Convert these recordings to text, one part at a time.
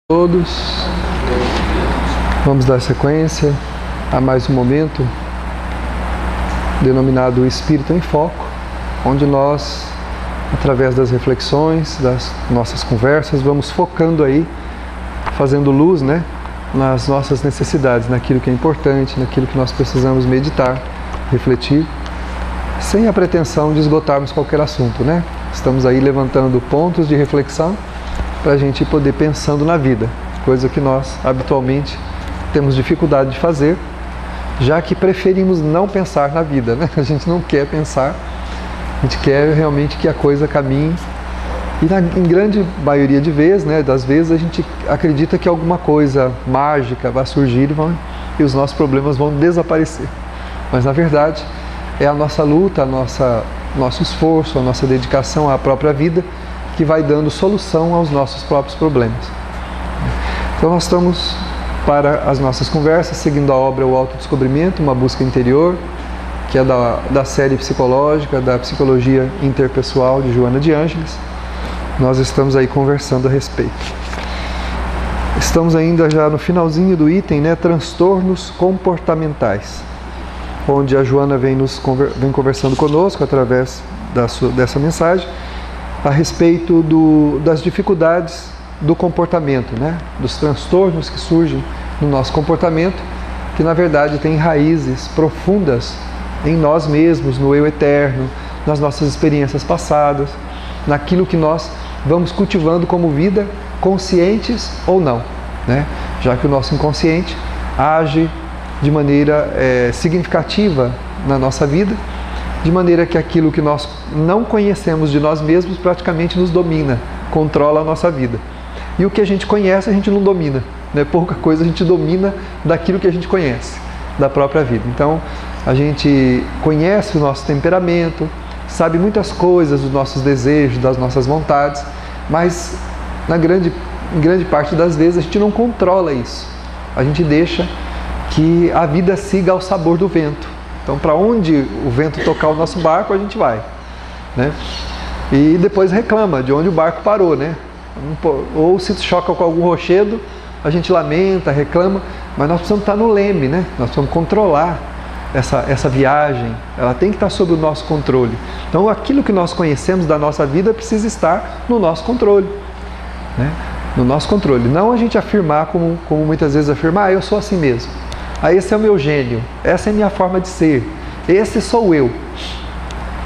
Todos, vamos dar sequência a mais um momento denominado Espírito em Foco, onde nós, através das reflexões, das nossas conversas, vamos focando aí, fazendo luz, nas nossas necessidades, naquilo que é importante, naquilo que nós precisamos meditar, refletir, sem a pretensão de esgotarmos qualquer assunto, Estamos aí levantando pontos de reflexão para a gente poder pensando na vida, coisa que nós habitualmente temos dificuldade de fazer, já que preferimos não pensar na vida, A gente não quer pensar, a gente quer realmente que a coisa caminhe, e em grande maioria de vezes, das vezes a gente acredita que alguma coisa mágica vai surgir e os nossos problemas vão desaparecer, mas na verdade é a nossa luta, nosso esforço, a nossa dedicação à própria vida que vai dando solução aos nossos próprios problemas. Então nós estamos para as nossas conversas, seguindo a obra O Autodescobrimento, uma busca interior, que é da série psicológica, da psicologia interpessoal de Joana de Ângeles. Nós estamos aí conversando a respeito. Estamos ainda já no finalzinho do item, transtornos comportamentais, onde a Joana vem conversando conosco através dessa mensagem, a respeito das dificuldades do comportamento, dos transtornos que surgem no nosso comportamento, que na verdade têm raízes profundas em nós mesmos, no eu eterno, nas nossas experiências passadas, naquilo que nós vamos cultivando como vida, conscientes ou não, já que o nosso inconsciente age de maneira significativa na nossa vida, de maneira que aquilo que nós não conhecemos de nós mesmos praticamente nos domina, controla a nossa vida. E o que a gente conhece, a gente não domina, pouca coisa a gente domina daquilo que a gente conhece, da própria vida. Então, a gente conhece o nosso temperamento, sabe muitas coisas dos nossos desejos, das nossas vontades, mas em grande parte das vezes a gente não controla isso. A gente deixa que a vida siga ao sabor do vento. Então, para onde o vento tocar o nosso barco, a gente vai, E depois reclama de onde o barco parou, Ou se choca com algum rochedo, a gente lamenta, reclama, mas nós precisamos estar no leme, Nós precisamos controlar essa viagem, ela tem que estar sob o nosso controle. Então, aquilo que nós conhecemos da nossa vida precisa estar no nosso controle, No nosso controle. Não a gente afirmar, como muitas vezes afirmar, eu sou assim mesmo. Esse é o meu gênio, essa é a minha forma de ser, esse sou eu.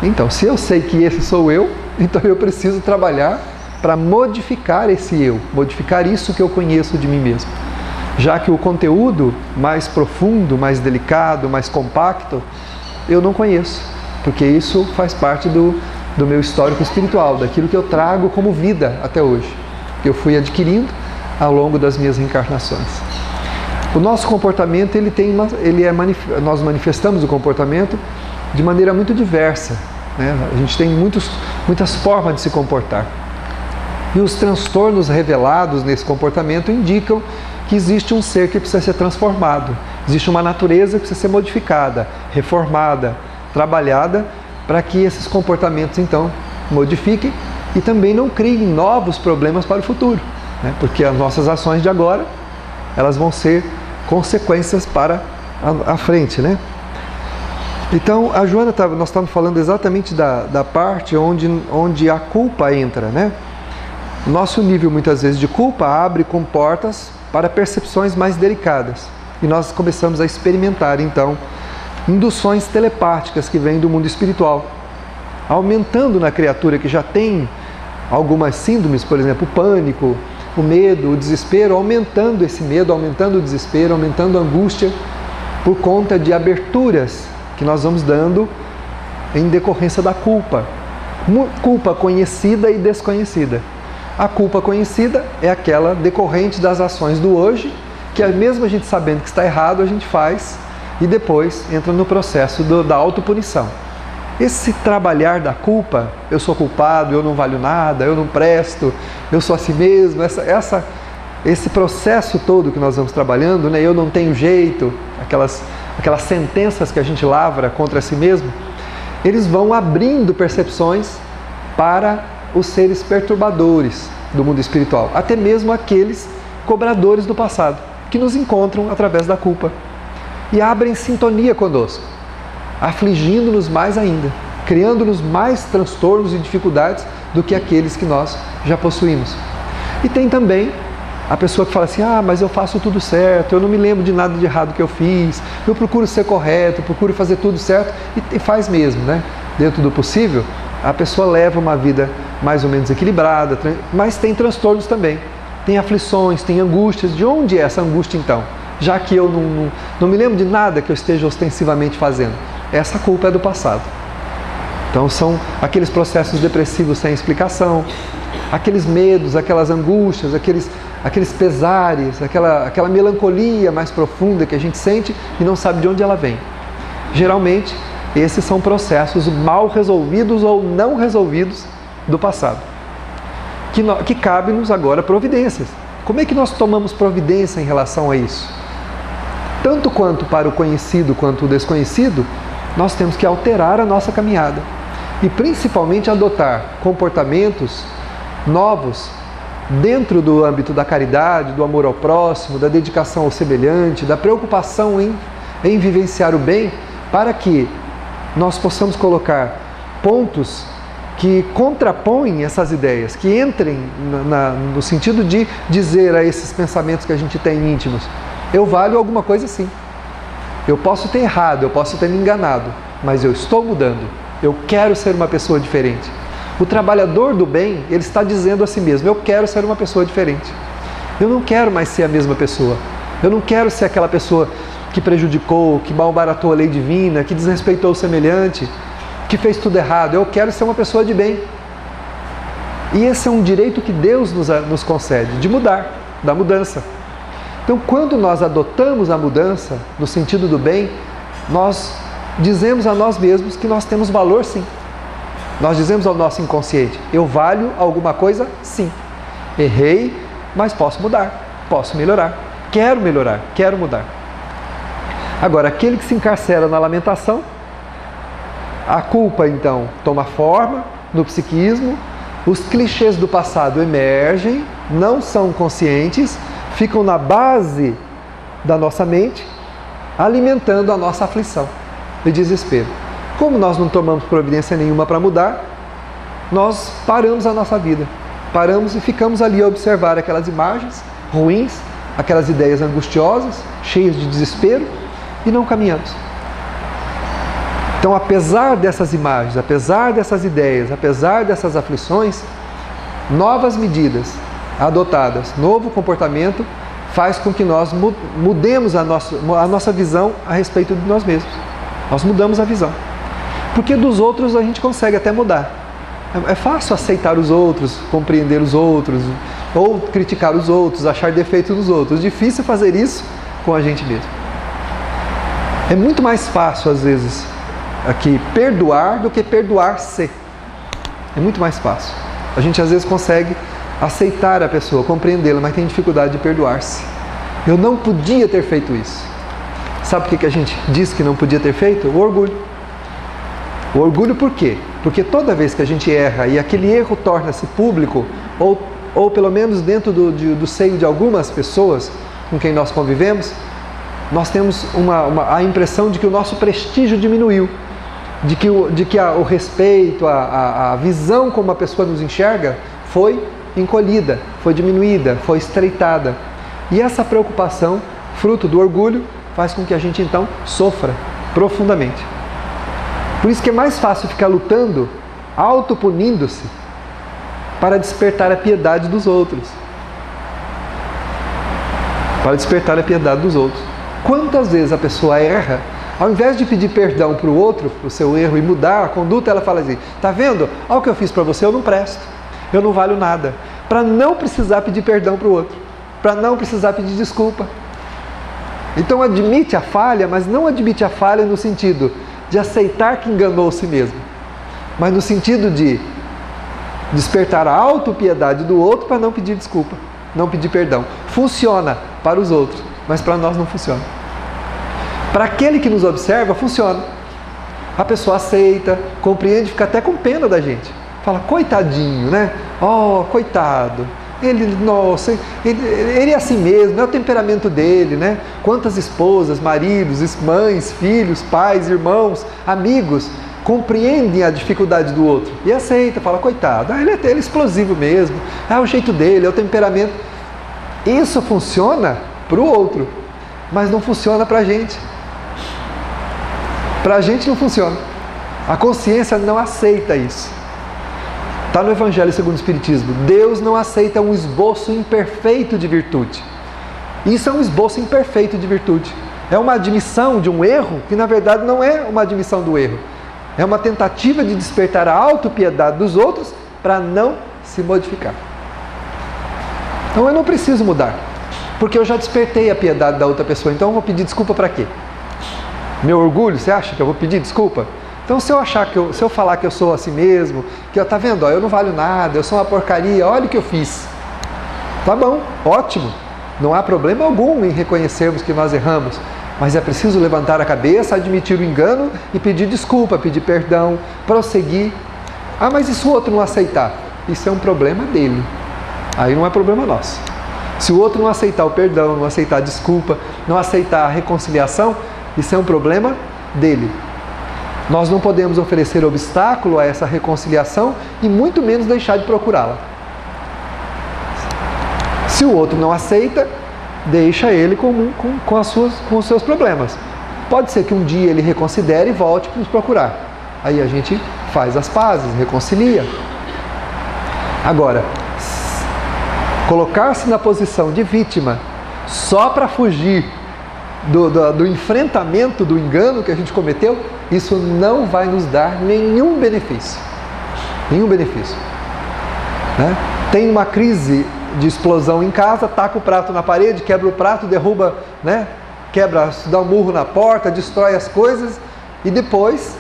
Então, se eu sei que esse sou eu, então eu preciso trabalhar para modificar esse eu, modificar isso que eu conheço de mim mesmo. Já que o conteúdo mais profundo, mais delicado, mais compacto, eu não conheço, porque isso faz parte do meu histórico espiritual, daquilo que eu trago como vida até hoje, que eu fui adquirindo ao longo das minhas reencarnações. O nosso comportamento, nós manifestamos o comportamento de maneira muito diversa, A gente tem muitas formas de se comportar. E os transtornos revelados nesse comportamento indicam que existe um ser que precisa ser transformado, existe uma natureza que precisa ser modificada, reformada, trabalhada, para que esses comportamentos, então, modifiquem e também não criem novos problemas para o futuro, Porque as nossas ações de agora, elas vão ser consequências para a frente, Então, a Joana, nós estamos falando exatamente da parte onde a culpa entra, Nosso nível, muitas vezes, de culpa abre comportas para percepções mais delicadas. E nós começamos a experimentar, então, induções telepáticas que vêm do mundo espiritual, aumentando na criatura que já tem algumas síndromes, por exemplo, o pânico, o medo, o desespero, aumentando esse medo, aumentando o desespero, aumentando a angústia, por conta de aberturas que nós vamos dando em decorrência da culpa. Culpa conhecida e desconhecida. A culpa conhecida é aquela decorrente das ações do hoje, que mesmo a gente sabendo que está errado, a gente faz e depois entra no processo da autopunição. Esse trabalhar da culpa, eu sou culpado, eu não valho nada, eu não presto, eu sou assim mesmo, esse processo todo que nós vamos trabalhando, eu não tenho jeito, aquelas sentenças que a gente lavra contra si mesmo, eles vão abrindo percepções para os seres perturbadores do mundo espiritual, até mesmo aqueles cobradores do passado, que nos encontram através da culpa e abrem sintonia conosco, afligindo-nos mais ainda, criando-nos mais transtornos e dificuldades do que aqueles que nós já possuímos. E tem também a pessoa que fala assim, mas eu faço tudo certo, eu não me lembro de nada de errado que eu fiz, eu procuro ser correto, procuro fazer tudo certo, e faz mesmo, né? Dentro do possível, a pessoa leva uma vida mais ou menos equilibrada, mas tem transtornos também, tem aflições, tem angústias. De onde é essa angústia então? Já que eu não me lembro de nada que eu esteja ostensivamente fazendo. Essa culpa é do passado. Então são aqueles processos depressivos sem explicação, aqueles medos, aquelas angústias, aqueles pesares, aquela melancolia mais profunda que a gente sente e não sabe de onde ela vem. Geralmente, esses são processos mal resolvidos ou não resolvidos do passado, que cabe-nos agora providências. Como é que nós tomamos providência em relação a isso? Tanto quanto para o conhecido quanto o desconhecido, nós temos que alterar a nossa caminhada e principalmente adotar comportamentos novos dentro do âmbito da caridade, do amor ao próximo, da dedicação ao semelhante, da preocupação em vivenciar o bem, para que nós possamos colocar pontos que contrapõem essas ideias, que entrem no sentido de dizer a esses pensamentos que a gente tem íntimos, eu valho alguma coisa sim. Eu posso ter errado, eu posso ter me enganado, mas eu estou mudando. Eu quero ser uma pessoa diferente. O trabalhador do bem, ele está dizendo a si mesmo, eu quero ser uma pessoa diferente. Eu não quero mais ser a mesma pessoa. Eu não quero ser aquela pessoa que prejudicou, que malbaratou a lei divina, que desrespeitou o semelhante, que fez tudo errado. Eu quero ser uma pessoa de bem. E esse é um direito que Deus nos concede, de mudar, da mudança. Então, quando nós adotamos a mudança, no sentido do bem, nós dizemos a nós mesmos que nós temos valor sim. Nós dizemos ao nosso inconsciente, eu valho alguma coisa sim. Errei, mas posso mudar, posso melhorar, quero mudar. Agora, aquele que se encarcera na lamentação, a culpa então toma forma no psiquismo, os clichês do passado emergem, não são conscientes, ficam na base da nossa mente, alimentando a nossa aflição e desespero. Como nós não tomamos providência nenhuma para mudar, nós paramos a nossa vida. Paramos e ficamos ali a observar aquelas imagens ruins, aquelas ideias angustiosas, cheias de desespero, e não caminhamos. Então, apesar dessas imagens, apesar dessas ideias, apesar dessas aflições, novas medidas adotadas, novo comportamento, faz com que nós mudemos a nossa visão a respeito de nós mesmos. Nós mudamos a visão. Porque dos outros a gente consegue até mudar. É fácil aceitar os outros, compreender os outros, ou criticar os outros, achar defeitos nos outros. Difícil fazer isso com a gente mesmo. É muito mais fácil, às vezes, aqui perdoar do que perdoar-se. É muito mais fácil. A gente, às vezes, consegue aceitar a pessoa, compreendê-la, mas tem dificuldade de perdoar-se. Eu não podia ter feito isso. Sabe por que a gente diz que não podia ter feito? O orgulho. O orgulho por quê? Porque toda vez que a gente erra e aquele erro torna-se público, ou pelo menos dentro do seio de algumas pessoas com quem nós convivemos, nós temos a impressão de que o nosso prestígio diminuiu, de que o respeito, a visão como a pessoa nos enxerga foi encolhida, foi diminuída, foi estreitada. E essa preocupação, fruto do orgulho, faz com que a gente então sofra profundamente. Por isso que é mais fácil ficar lutando, autopunindo-se, para despertar a piedade dos outros. Para despertar a piedade dos outros. Quantas vezes a pessoa erra, ao invés de pedir perdão para o outro, para o seu erro e mudar a conduta, ela fala assim, tá vendo? Olha o que eu fiz para você, eu não presto, eu não valho nada. Para não precisar pedir perdão para o outro, para não precisar pedir desculpa. Então admite a falha, mas não admite a falha no sentido de aceitar que enganou si mesmo, mas no sentido de despertar a autopiedade do outro para não pedir desculpa, não pedir perdão. Funciona para os outros, mas para nós não funciona. Para aquele que nos observa, funciona. A pessoa aceita, compreende, fica até com pena da gente. Fala, coitadinho, né? Oh, coitado. nossa, ele é assim mesmo, é o temperamento dele, né? Quantas esposas, maridos, mães, filhos, pais, irmãos, amigos compreendem a dificuldade do outro e aceita, fala, coitado, ele é explosivo mesmo, é o jeito dele, é o temperamento. Isso funciona para o outro, mas não funciona para a gente. Para a gente não funciona. A consciência não aceita isso. Está no Evangelho segundo o Espiritismo. Deus não aceita um esboço imperfeito de virtude. Isso é um esboço imperfeito de virtude. É uma admissão de um erro que na verdade não é uma admissão do erro. É uma tentativa de despertar a autopiedade dos outros para não se modificar. Então eu não preciso mudar, porque eu já despertei a piedade da outra pessoa. Então eu vou pedir desculpa para quê? Meu orgulho, você acha que eu vou pedir desculpa? Então se eu falar que eu sou assim mesmo, que tá vendo, eu não valho nada, eu sou uma porcaria, olha o que eu fiz. Tá bom, ótimo. Não há problema algum em reconhecermos que nós erramos, mas é preciso levantar a cabeça, admitir o engano e pedir desculpa, pedir perdão, prosseguir. Mas e se o outro não aceitar? Isso é um problema dele. Aí não é problema nosso. Se o outro não aceitar o perdão, não aceitar a desculpa, não aceitar a reconciliação, isso é um problema dele. Nós não podemos oferecer obstáculo a essa reconciliação e muito menos deixar de procurá-la. Se o outro não aceita, deixa ele com os seus problemas. Pode ser que um dia ele reconsidere e volte para nos procurar. Aí a gente faz as pazes, reconcilia. Agora, colocar-se na posição de vítima só para fugir do enfrentamento do engano que a gente cometeu, isso não vai nos dar nenhum benefício. Nenhum benefício. Né? Tem uma crise de explosão em casa, taca o prato na parede, quebra o prato, derruba, né? Quebra, dá um murro na porta, destrói as coisas e depois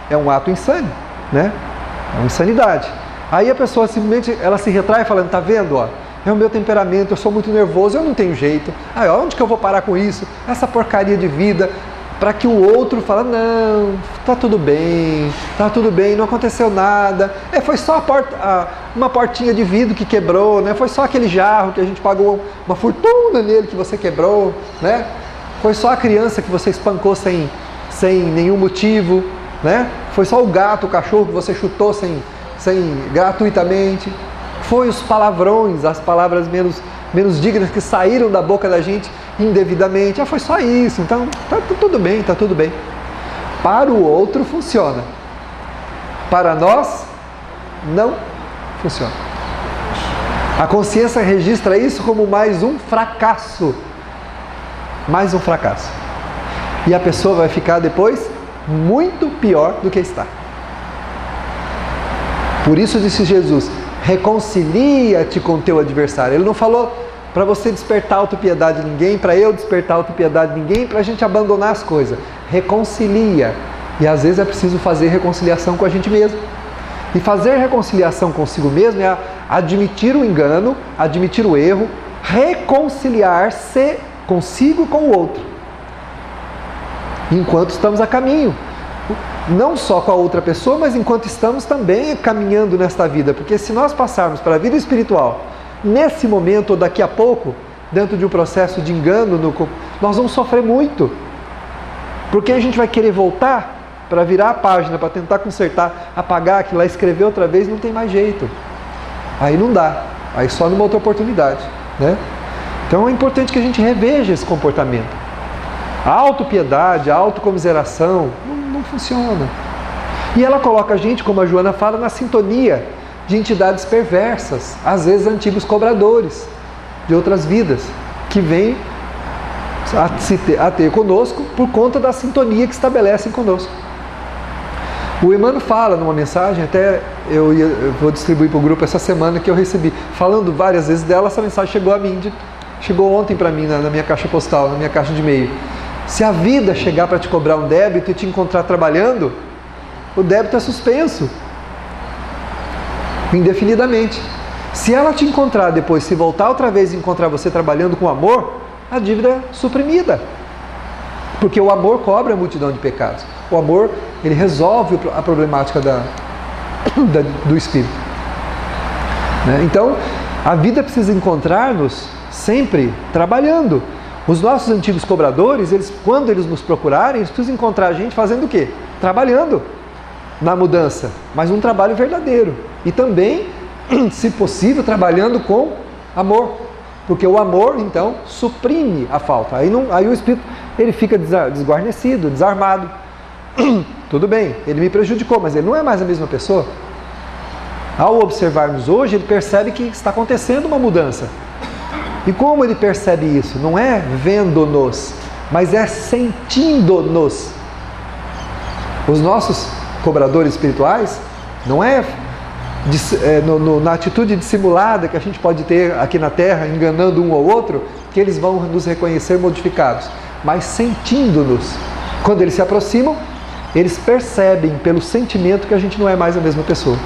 é um ato insano, né? É uma insanidade. Aí a pessoa simplesmente ela se retrai falando, tá vendo, ó? É o meu temperamento, eu sou muito nervoso, eu não tenho jeito. Onde que eu vou parar com isso? Essa porcaria de vida. Para que o outro fale, não, tá tudo bem, não aconteceu nada. Foi só uma portinha de vidro que quebrou, né? Foi só aquele jarro que a gente pagou uma fortuna nele que você quebrou, né? Foi só a criança que você espancou sem nenhum motivo, né? Foi só o gato, o cachorro que você chutou gratuitamente. Foi os palavrões, as palavras menos dignas que saíram da boca da gente indevidamente. Foi só isso, então tá tudo bem. Para o outro funciona. Para nós, não funciona. A consciência registra isso como mais um fracasso. Mais um fracasso. E a pessoa vai ficar depois muito pior do que está. Por isso disse Jesus, reconcilia-te com teu adversário. Ele não falou para você despertar autopiedade de ninguém, para eu despertar autopiedade de ninguém, para a gente abandonar as coisas. Reconcilia. E às vezes é preciso fazer reconciliação com a gente mesmo. E fazer reconciliação consigo mesmo é admitir o engano, admitir o erro, reconciliar-se consigo e com o outro. Enquanto estamos a caminho. Não só com a outra pessoa, mas enquanto estamos também caminhando nesta vida. Porque se nós passarmos para a vida espiritual, nesse momento ou daqui a pouco, dentro de um processo de engano, nós vamos sofrer muito. Porque a gente vai querer voltar para virar a página, para tentar consertar, apagar aquilo lá, escrever outra vez, não tem mais jeito. Aí não dá. Aí só numa outra oportunidade. Né? Então é importante que a gente reveja esse comportamento. A autopiedade, a autocomiseração, não funciona. E ela coloca a gente, como a Joana fala, na sintonia de entidades perversas, às vezes antigos cobradores de outras vidas, que vêm a ter conosco por conta da sintonia que estabelecem conosco. O Emmanuel fala numa mensagem, até eu vou distribuir para o grupo essa semana, que eu recebi, falando várias vezes dela, essa mensagem chegou a mim, chegou ontem para mim na minha caixa postal, na minha caixa de e-mail. Se a vida chegar para te cobrar um débito e te encontrar trabalhando, o débito é suspenso indefinidamente. Se ela te encontrar depois, se voltar outra vez e encontrar você trabalhando com amor, a dívida é suprimida. Porque o amor cobra a multidão de pecados. O amor, ele resolve a problemática do espírito. Né? Então, A vida precisa encontrar-nos sempre trabalhando. Os nossos antigos cobradores, quando eles nos procurarem, eles precisam encontrar a gente fazendo o quê? Trabalhando na mudança, mas um trabalho verdadeiro. E também, se possível, trabalhando com amor. Porque o amor, então, suprime a falta. Aí o espírito ele fica desguarnecido, desarmado. Tudo bem, ele me prejudicou, mas ele não é mais a mesma pessoa. Ao observarmos hoje, ele percebe que está acontecendo uma mudança. E como ele percebe isso? Não é vendo-nos, mas é sentindo-nos. Os nossos cobradores espirituais, não é na atitude dissimulada que a gente pode ter aqui na Terra, enganando um ou outro, que eles vão nos reconhecer modificados, mas sentindo-nos. Quando eles se aproximam, eles percebem pelo sentimento que a gente não é mais a mesma pessoa.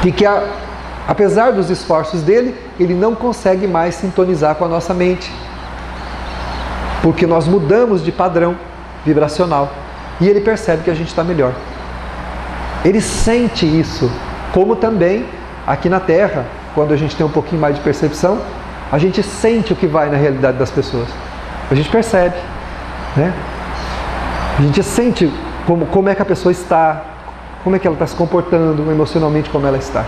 E que apesar dos esforços dele, ele não consegue mais sintonizar com a nossa mente. Porque nós mudamos de padrão vibracional. E ele percebe que a gente está melhor. Ele sente isso. Como também aqui na Terra, quando a gente tem um pouquinho mais de percepção, a gente sente o que vai na realidade das pessoas. A gente percebe, né? A gente sente como é que a pessoa está, como é que ela está se comportando emocionalmente, como ela está.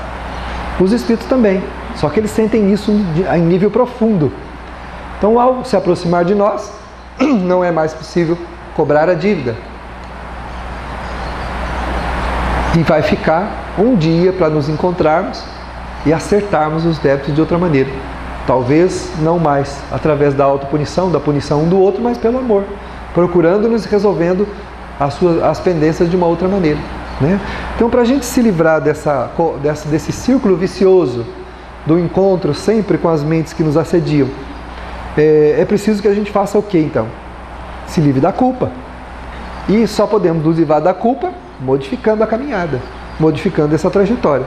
Os espíritos também, só que eles sentem isso em nível profundo. Então, ao se aproximar de nós, não é mais possível cobrar a dívida. E vai ficar um dia para nos encontrarmos e acertarmos os débitos de outra maneira. Talvez não mais através da autopunição, da punição um do outro, mas pelo amor. Procurando-nos e resolvendo as pendências de uma outra maneira. Né? Então, para a gente se livrar desse círculo vicioso do encontro sempre com as mentes que nos assediam, é preciso que a gente faça o quê, então? Se livre da culpa. E só podemos nos livrar da culpa modificando a caminhada, modificando essa trajetória.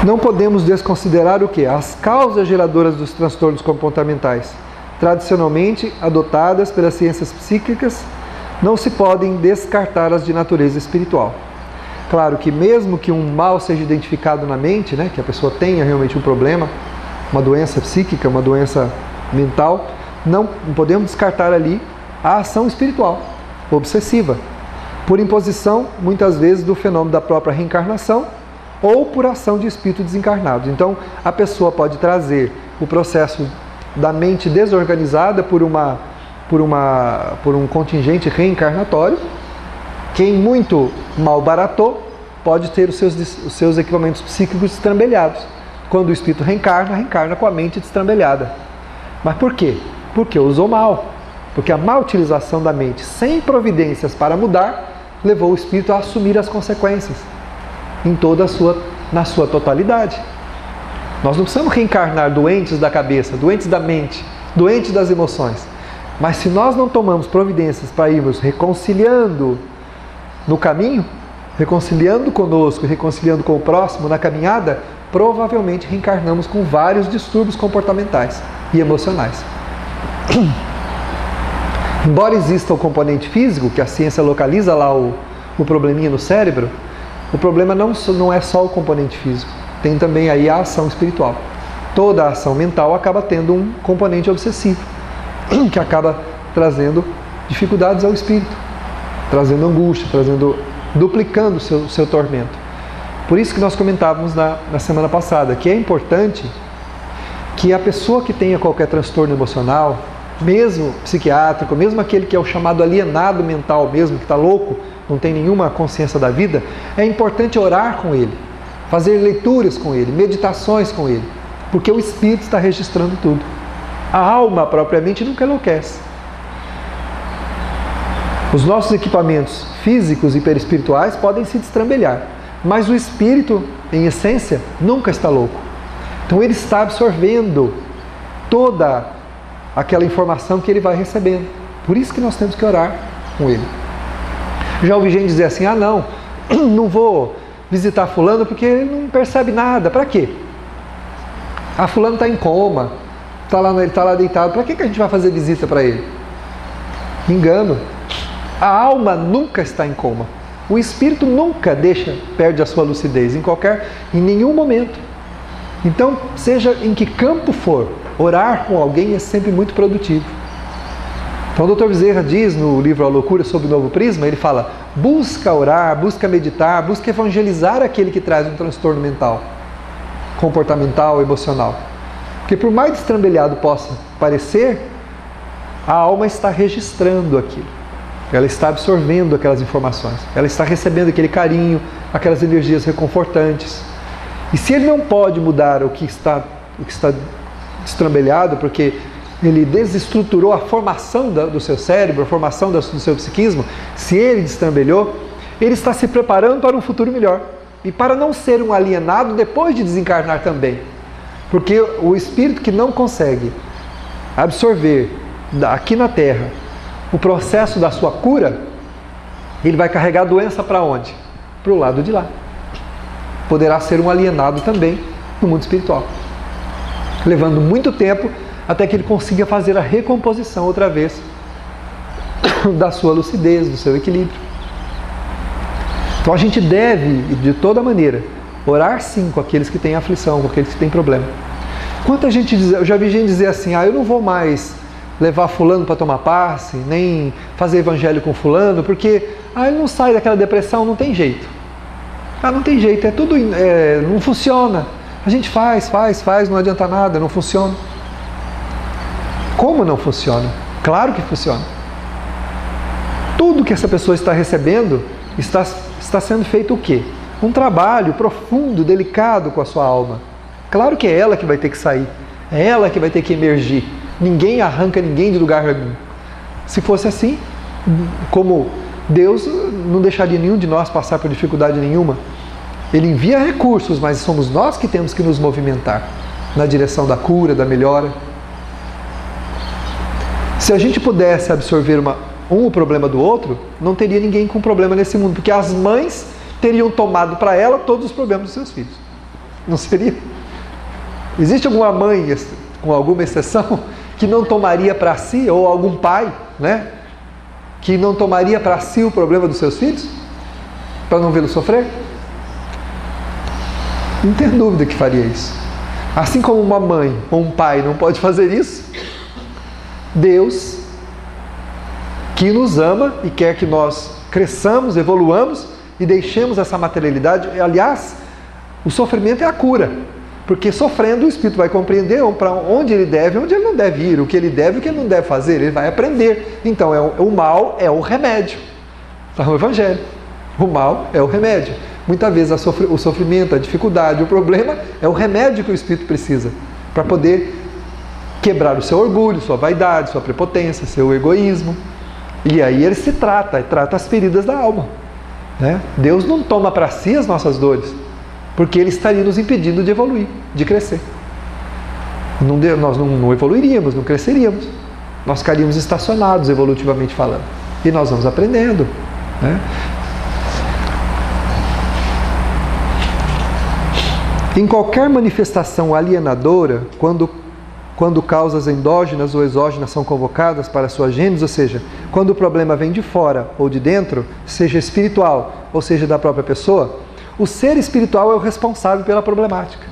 Não podemos desconsiderar o quê? As causas geradoras dos transtornos comportamentais, tradicionalmente adotadas pelas ciências psíquicas, não se podem descartar as de natureza espiritual. Claro que mesmo que um mal seja identificado na mente, né, que a pessoa tenha realmente um problema, uma doença psíquica, uma doença mental, não podemos descartar ali a ação espiritual, obsessiva, por imposição, muitas vezes, do fenômeno da própria reencarnação ou por ação de espíritos desencarnados. Então, a pessoa pode trazer o processo da mente desorganizada por um contingente reencarnatório. Quem muito mal baratou pode ter os seus equipamentos psíquicos destrambelhados. Quando o espírito reencarna com a mente destrambelhada. Mas por quê? Porque usou mal. Porque a má utilização da mente sem providências para mudar levou o espírito a assumir as consequências na sua totalidade. Nós não precisamos reencarnar doentes da cabeça, doentes da mente, doentes das emoções. Mas se nós não tomamos providências para irmos reconciliando no caminho, reconciliando conosco, reconciliando com o próximo na caminhada, provavelmente reencarnamos com vários distúrbios comportamentais e emocionais. Embora exista o componente físico, que a ciência localiza lá o probleminha no cérebro, o problema não é só o componente físico, tem também aí a ação espiritual. Toda a ação mental acaba tendo um componente obsessivo, que acaba trazendo dificuldades ao espírito, trazendo angústia, duplicando o seu tormento. Por isso que nós comentávamos na semana passada, que é importante que a pessoa que tenha qualquer transtorno emocional, mesmo psiquiátrico, mesmo aquele que é o chamado alienado mental mesmo, que está louco, não tem nenhuma consciência da vida, é importante orar com ele, fazer leituras com ele, meditações com ele, porque o espírito está registrando tudo. A alma propriamente nunca enlouquece. Os nossos equipamentos físicos e perispirituais podem se destrambelhar, mas o espírito, em essência, nunca está louco. Então ele está absorvendo toda aquela informação que ele vai recebendo. Por isso que nós temos que orar com ele. Já ouvi gente dizer assim, não vou visitar fulano porque ele não percebe nada. Para quê? Fulano está em coma, ele está lá deitado, para que a gente vai fazer visita para ele? Engano. A alma nunca está em coma. O espírito nunca perde a sua lucidez, em nenhum momento. Então, seja em que campo for, orar com alguém é sempre muito produtivo. Então o Dr. Bezerra diz no livro A Loucura sobre o Novo Prisma, ele fala, busca orar, busca meditar, busca evangelizar aquele que traz um transtorno mental, comportamental, emocional. Porque por mais destrambelhado possa parecer, a alma está registrando aquilo. Ela está absorvendo aquelas informações. Ela está recebendo aquele carinho, aquelas energias reconfortantes. E se ele não pode mudar o que está destrambelhado, porque ele desestruturou a formação do seu cérebro, a formação do seu psiquismo, se ele destrambelhou, ele está se preparando para um futuro melhor. E para não ser um alienado depois de desencarnar também. Porque o espírito que não consegue absorver aqui na Terra o processo da sua cura, ele vai carregar a doença para onde? Para o lado de lá. Poderá ser um alienado também no mundo espiritual. Levando muito tempo até que ele consiga fazer a recomposição outra vez da sua lucidez, do seu equilíbrio. Então a gente deve, de toda maneira, orar sim com aqueles que têm aflição, com aqueles que têm problema. Quanta gente diz, eu já vi gente dizer assim, eu não vou mais levar fulano para tomar passe, nem fazer evangelho com fulano, porque ele não sai daquela depressão, não tem jeito. Não tem jeito, não funciona. A gente faz, não adianta nada, não funciona. Como não funciona? Claro que funciona. Tudo que essa pessoa está recebendo está sendo feito o quê? Um trabalho profundo, delicado com a sua alma. Claro que é ela que vai ter que sair. É ela que vai ter que emergir. Ninguém arranca ninguém de lugar algum. Se fosse assim, como Deus não deixaria nenhum de nós passar por dificuldade nenhuma. Ele envia recursos, mas somos nós que temos que nos movimentar na direção da cura, da melhora. Se a gente pudesse absorver o problema do outro, não teria ninguém com problema nesse mundo, porque as mães teriam tomado para ela todos os problemas dos seus filhos. Não seria? Existe alguma mãe, com alguma exceção, que não tomaria para si, ou algum pai, né, que não tomaria para si o problema dos seus filhos, para não vê-lo sofrer? Não tem dúvida que faria isso. Assim como uma mãe ou um pai não pode fazer isso, Deus, que nos ama e quer que nós cresçamos, evoluamos e deixemos essa materialidade. Aliás, o sofrimento é a cura, porque sofrendo o espírito vai compreender para onde ele deve e onde ele não deve ir, o que ele deve e o que ele não deve fazer, ele vai aprender. Então o mal é o remédio. Está no Evangelho. O mal é o remédio. Muitas vezes o sofrimento, a dificuldade, o problema é o remédio que o espírito precisa para poder quebrar o seu orgulho, sua vaidade, sua prepotência, seu egoísmo. E aí ele trata as feridas da alma, né? Deus não toma para si as nossas dores, porque ele estaria nos impedindo de evoluir, de crescer. Nós não evoluiríamos, não cresceríamos. Nós ficaríamos estacionados, evolutivamente falando. E nós vamos aprendendo, né? Em qualquer manifestação alienadora, quando causas endógenas ou exógenas são convocadas para a sua gênese, ou seja, quando o problema vem de fora ou de dentro, seja espiritual ou seja da própria pessoa, o ser espiritual é o responsável pela problemática.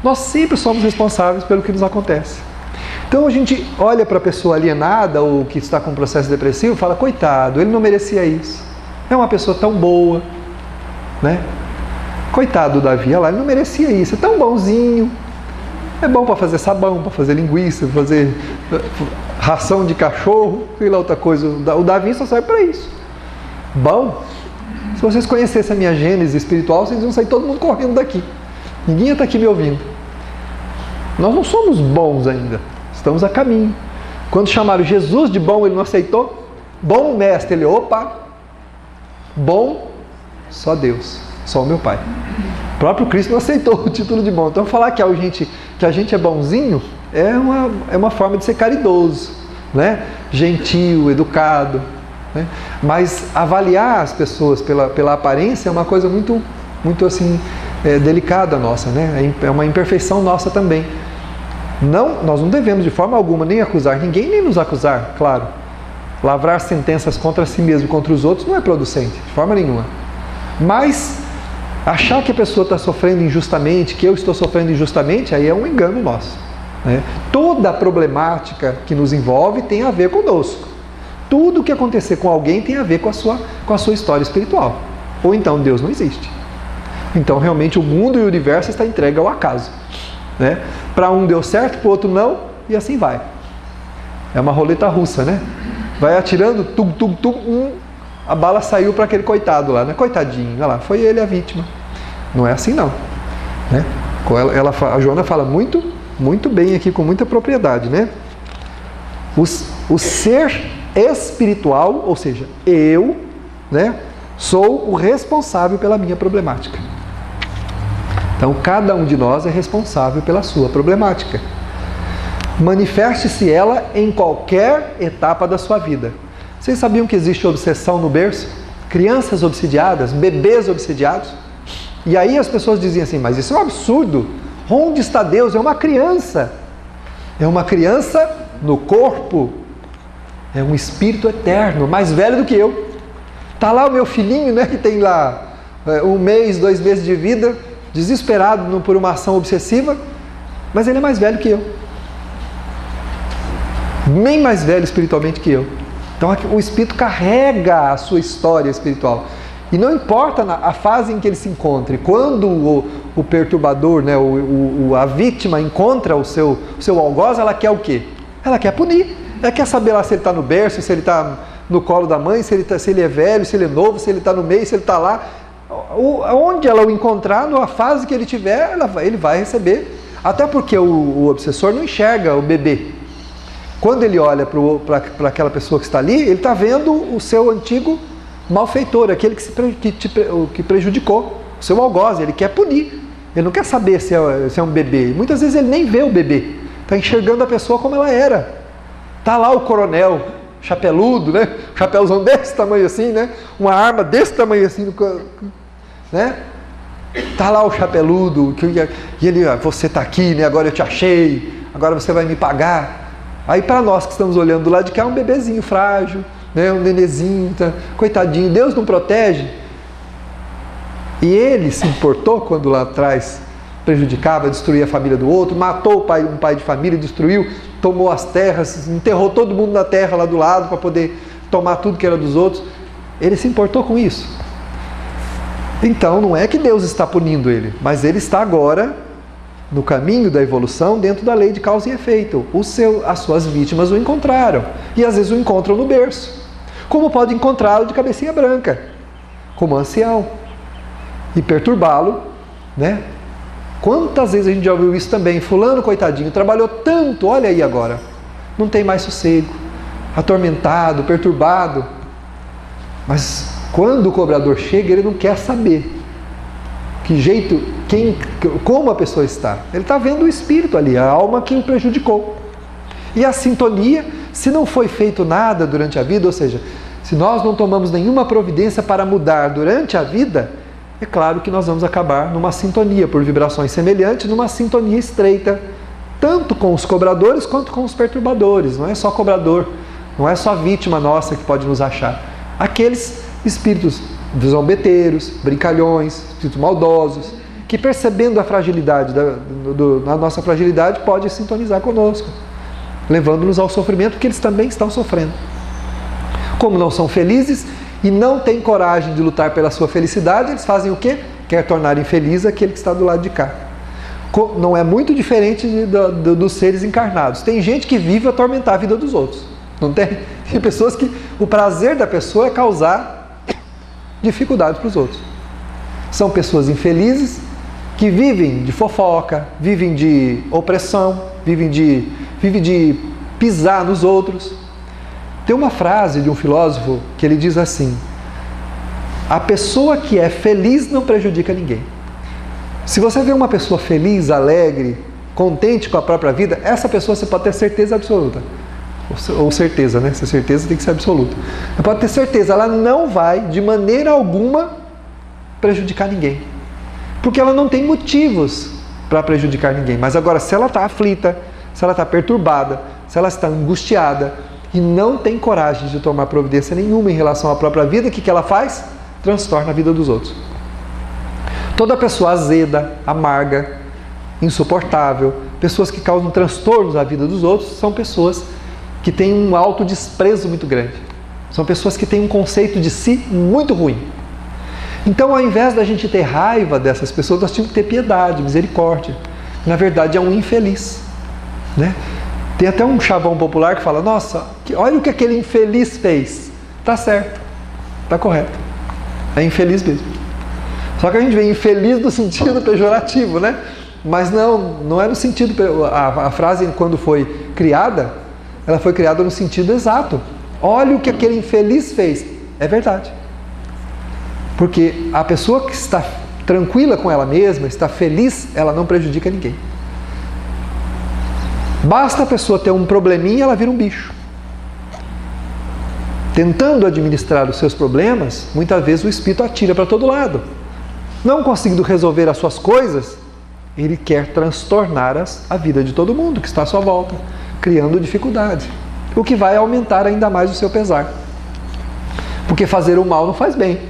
Nós sempre somos responsáveis pelo que nos acontece. Então a gente olha para a pessoa alienada ou que está com um processo depressivo e fala, coitado, ele não merecia isso. É uma pessoa tão boa, né? Coitado do Davi, olha lá, ele não merecia isso, é tão bonzinho. É bom para fazer sabão, para fazer linguiça, para fazer ração de cachorro, sei lá outra coisa. O Davi só serve para isso. Bom, se vocês conhecessem a minha gênese espiritual, vocês iam sair todo mundo correndo daqui. Ninguém ia estar aqui me ouvindo. Nós não somos bons ainda, estamos a caminho. Quando chamaram Jesus de bom, ele não aceitou. Bom mestre, ele, opa, bom, só Deus, só o meu Pai. O próprio Cristo não aceitou o título de bom. Então falar que a gente é bonzinho é uma forma de ser caridoso, né? Gentil, educado, né? Mas avaliar as pessoas pela aparência é uma coisa muito, muito assim, delicada nossa, né? É uma imperfeição nossa também. Nós não devemos de forma alguma nem acusar ninguém, nem nos acusar, claro. lavrar sentenças contra si mesmo, contra os outros, não é producente, de forma nenhuma. Mas achar que a pessoa está sofrendo injustamente, que eu estou sofrendo injustamente, aí é um engano nosso, né? Toda a problemática que nos envolve tem a ver conosco. Tudo que acontecer com alguém tem a ver com a sua história espiritual. Ou então Deus não existe. Então realmente o mundo e o universo está entregue ao acaso, né? Para um deu certo, para o outro não, e assim vai. É uma roleta russa, né? Vai atirando, tum, tum, tum, a bala saiu para aquele coitado lá, né? Coitadinho, olha lá, foi ele a vítima. Não é assim não, né? A Joana fala muito bem aqui, com muita propriedade, né? O ser espiritual, ou seja, eu, né, sou o responsável pela minha problemática. Então, cada um de nós é responsável pela sua problemática. Manifeste-se ela em qualquer etapa da sua vida. Vocês sabiam que existe obsessão no berço? Crianças obsidiadas, bebês obsidiados. E aí as pessoas diziam assim, mas isso é um absurdo. Onde está Deus? É uma criança. É uma criança no corpo. É um espírito eterno, mais velho do que eu. Está lá o meu filhinho, né, que tem lá 1 mês, 2 meses de vida, desesperado por uma ação obsessiva, mas ele é mais velho que eu. Bem mais velho espiritualmente que eu. Então o espírito carrega a sua história espiritual. E não importa a fase em que ele se encontre, quando o perturbador, né, a vítima encontra o seu algoz, ela quer o quê? Ela quer punir. Ela quer saber lá se ele está no berço, se ele está no colo da mãe, se ele é velho, se ele é novo, se ele está no meio, se ele está lá. Onde ela o encontrar, na fase que ele tiver, ele vai receber. Até porque o obsessor não enxerga o bebê. Quando ele olha para aquela pessoa que está ali, ele está vendo o seu antigo malfeitor, aquele que prejudicou, o seu algoz, ele quer punir. Ele não quer saber se é um bebê. Muitas vezes ele nem vê o bebê. Está enxergando a pessoa como ela era. Está lá o coronel, chapeludo, né? Chapéuzão desse tamanho assim, né? Uma arma desse tamanho assim, né? Está lá o chapeludo, e ele, você está aqui, né? Agora eu te achei, agora você vai me pagar. Aí para nós que estamos olhando do lado de cá, é um bebezinho frágil, né? Um nenezinho, tá? Coitadinho, Deus não protege. E ele se importou quando lá atrás prejudicava, destruía a família do outro, matou um pai de família, destruiu, tomou as terras, enterrou todo mundo na terra lá do lado para poder tomar tudo que era dos outros. Ele se importou com isso. Então não é que Deus está punindo ele, mas ele está agora no caminho da evolução dentro da lei de causa e efeito. As suas vítimas o encontraram e às vezes o encontram no berço, como pode encontrá-lo de cabecinha branca, como ancião, e perturbá-lo, né? Quantas vezes a gente já ouviu isso também? Fulano, coitadinho, trabalhou tanto, olha aí agora, não tem mais sossego, atormentado, perturbado. Mas quando o cobrador chega, ele não quer saber que jeito, como a pessoa está. Ele está vendo o espírito ali, a alma que o prejudicou. E a sintonia, se não foi feito nada durante a vida, ou seja, se nós não tomamos nenhuma providência para mudar durante a vida, é claro que nós vamos acabar numa sintonia, por vibrações semelhantes, numa sintonia estreita, tanto com os cobradores quanto com os perturbadores. Não é só cobrador, não é só vítima nossa que pode nos achar. Aqueles espíritos zombeteiros, brincalhões, espíritos maldosos, que percebendo a fragilidade, a nossa fragilidade, pode sintonizar conosco, levando-nos ao sofrimento que eles também estão sofrendo. Como não são felizes e não têm coragem de lutar pela sua felicidade, eles fazem o quê? Quer tornar infeliz aquele que está do lado de cá. Não é muito diferente dos seres encarnados. Tem gente que vive atormentar a vida dos outros. Não tem? Tem pessoas que o prazer da pessoa é causar dificuldade para os outros. São pessoas infelizes que vivem de fofoca, vivem de opressão, vivem de pisar nos outros. Tem uma frase de um filósofo que ele diz assim: a pessoa que é feliz não prejudica ninguém. Se você vê uma pessoa feliz, alegre, contente com a própria vida, essa pessoa você pode ter certeza absoluta. Ou certeza, né? Se a certeza tem que ser absoluta. Você pode ter certeza, ela não vai de maneira alguma prejudicar ninguém. Porque ela não tem motivos para prejudicar ninguém. Mas agora, se ela está aflita, se ela está perturbada, se ela está angustiada, e não tem coragem de tomar providência nenhuma em relação à própria vida, o que ela faz? Transtorna a vida dos outros. Toda pessoa azeda, amarga, insuportável, pessoas que causam transtornos à vida dos outros, são pessoas que têm um autodesprezo muito grande. São pessoas que têm um conceito de si muito ruim. Então, ao invés da gente ter raiva dessas pessoas, nós tínhamos que ter piedade, misericórdia. Na verdade, é um infeliz, né? Tem até um chavão popular que fala, nossa, olha o que aquele infeliz fez. Tá certo, tá correto. É infeliz mesmo. Só que a gente vê infeliz no sentido pejorativo, né? Mas não é no sentido... A frase, quando foi criada, ela foi criada no sentido exato. Olha o que aquele infeliz fez. É verdade. Porque a pessoa que está tranquila com ela mesma, está feliz, ela não prejudica ninguém. Basta a pessoa ter um probleminha, ela vira um bicho. Tentando administrar os seus problemas, muitas vezes o espírito atira para todo lado. Não conseguindo resolver as suas coisas, ele quer transtornar a vida de todo mundo que está à sua volta, criando dificuldade, o que vai aumentar ainda mais o seu pesar. Porque fazer o mal não faz bem.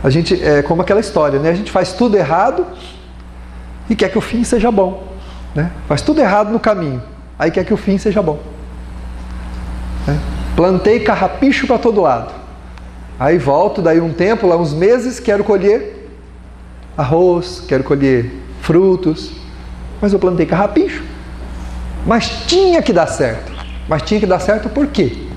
A gente, é como aquela história, né? A gente faz tudo errado e quer que o fim seja bom, né? Faz tudo errado no caminho, aí quer que o fim seja bom, né? Plantei carrapicho para todo lado, aí volto daí um tempo, lá uns meses, quero colher arroz, quero colher frutos, mas eu plantei carrapicho. Mas tinha que dar certo. Mas tinha que dar certo por quê?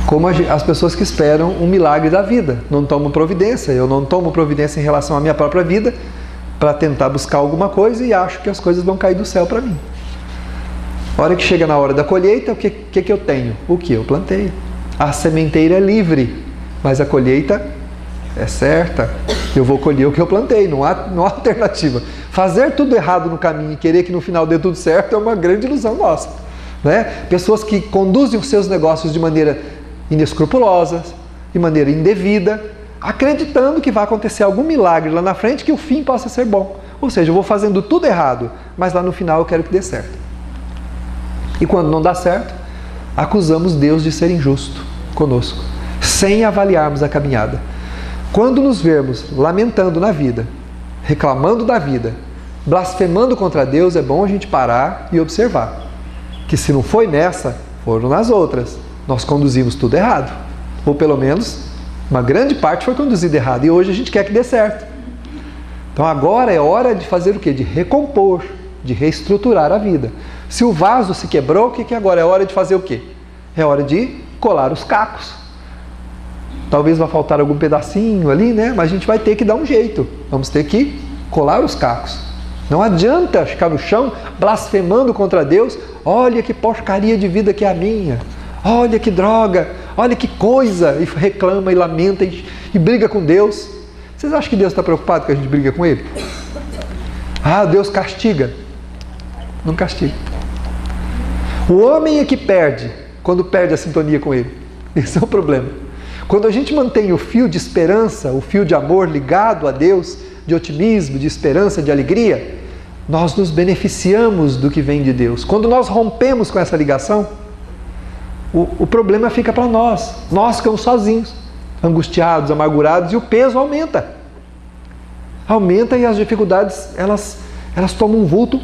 Como as pessoas que esperam um milagre da vida, não tomam providência. Eu não tomo providência em relação à minha própria vida para tentar buscar alguma coisa e acho que as coisas vão cair do céu para mim. A hora que chega na hora da colheita, o que eu tenho? O que eu plantei. A sementeira é livre, mas a colheita é certa. Eu vou colher o que eu plantei, não há alternativa. Fazer tudo errado no caminho e querer que no final dê tudo certo é uma grande ilusão nossa, né? Pessoas que conduzem os seus negócios de maneira inescrupulosa, de maneira indevida, acreditando que vai acontecer algum milagre lá na frente, que o fim possa ser bom. Ou seja, eu vou fazendo tudo errado, mas lá no final eu quero que dê certo. E quando não dá certo, acusamos Deus de ser injusto conosco, sem avaliarmos a caminhada. Quando nos vermos lamentando na vida, reclamando da vida, blasfemando contra Deus, é bom a gente parar e observar que se não foi nessa, foram nas outras. Nós conduzimos tudo errado. Ou pelo menos, uma grande parte foi conduzida errado. E hoje a gente quer que dê certo. Então agora é hora de fazer o quê? De recompor, de reestruturar a vida. Se o vaso se quebrou, o que agora é hora de fazer o quê? É hora de colar os cacos. Talvez vá faltar algum pedacinho ali, né? Mas a gente vai ter que dar um jeito. Vamos ter que colar os cacos. Não adianta ficar no chão blasfemando contra Deus. Olha que porcaria de vida que é a minha. Olha que droga. Olha que coisa. E reclama e lamenta e briga com Deus. Vocês acham que Deus está preocupado que a gente briga com Ele? Ah, Deus castiga. Não castiga. O homem é que perde quando perde a sintonia com Ele. Esse é o problema. Quando a gente mantém o fio de esperança, o fio de amor ligado a Deus, de otimismo, de esperança, de alegria, nós nos beneficiamos do que vem de Deus. Quando nós rompemos com essa ligação, o problema fica para nós. Nós ficamos sozinhos, angustiados, amargurados, e o peso aumenta. Aumenta e as dificuldades, elas tomam um vulto